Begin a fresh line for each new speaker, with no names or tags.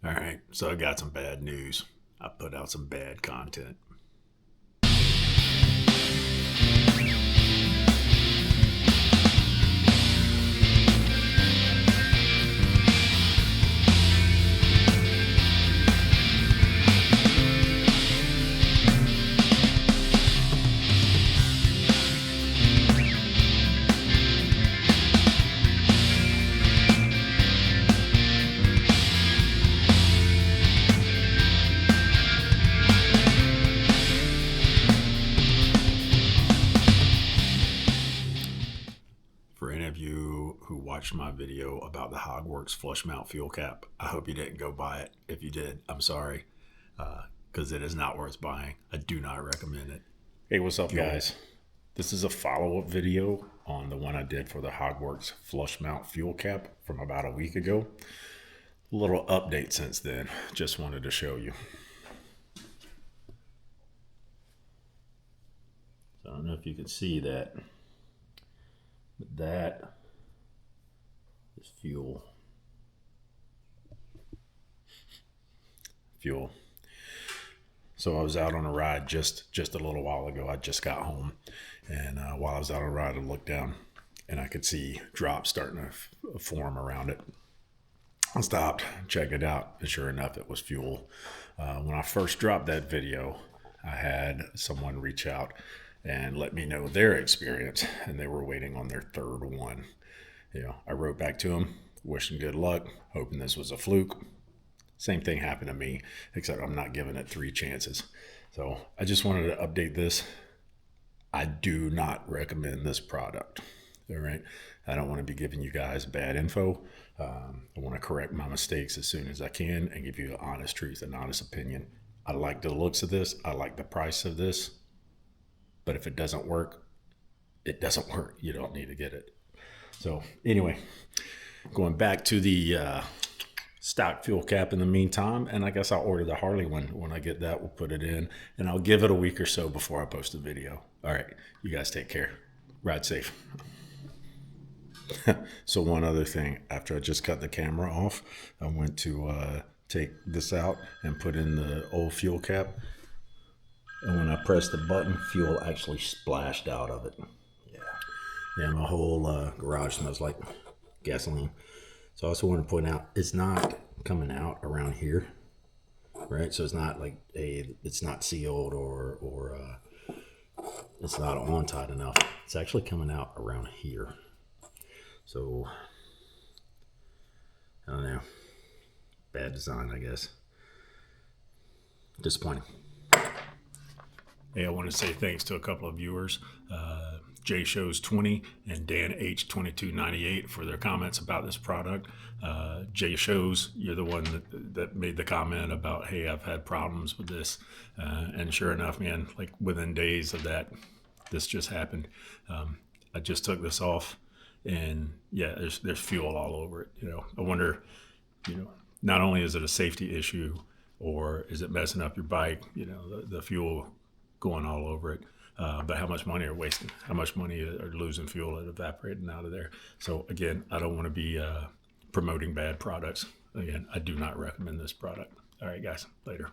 All right, so I got some bad news. I put out some bad content. For any of you who watched my video about the Hogworkz flush mount fuel cap, I hope you didn't go buy it. If you did, I'm sorry, because it is not worth buying. I do not recommend it.
Hey, what's up, guys? This is a follow-up video on the one I did for the Hogworkz flush mount fuel cap from about a week ago. A little update since then. Just wanted to show you. So I don't know if you can see that, but that is fuel. So I was out on a ride just a little while ago. I just got home, and while I was out on a ride, I looked down, and I could see drops starting to form around it. I stopped, checked it out, and sure enough, it was fuel. When I first dropped that video, I had someone reach out and let me know their experience, and they were waiting on their third one. I wrote back to them, wishing good luck, hoping this was a fluke. Same thing happened to me, except I'm not giving it 3 chances. So I just wanted to update this. I do not recommend this product. All right. I don't want to be giving you guys bad info. I want to correct my mistakes as soon as I can and give you an honest truth and honest opinion. I like the looks of this. I like the price of this. But if it doesn't work, it doesn't work. You don't need to get it. So anyway, going back to the stock fuel cap in the meantime, and I guess I'll order the Harley one. When I get that, we'll put it in, and I'll give it a week or so before I post the video. All right, you guys take care. Ride safe. So one other thing, after I just cut the camera off, I went to take this out and put in the old fuel cap, and when I pressed the button, fuel actually splashed out of it. Yeah, my whole garage smells like gasoline. So I also want to point out, it's not coming out around here, right? So it's not like it's not sealed or it's not on tight enough. It's actually coming out around here. So I don't know, bad design, I guess. Disappointing.
Hey, I want to say thanks to a couple of viewers, J Shows 20 and Dan H 2298 for their comments about this product. J Shows, you're the one that made the comment about, hey, I've had problems with this, and sure enough, man, like within days of that, this just happened. I just took this off, and yeah, there's fuel all over it. I wonder, not only is it a safety issue, or is it messing up your bike? The fuel going all over it. But how much money are wasting? How much money are losing fuel and evaporating out of there? So again, I don't want to be promoting bad products. Again, I do not recommend this product. All right, guys, later.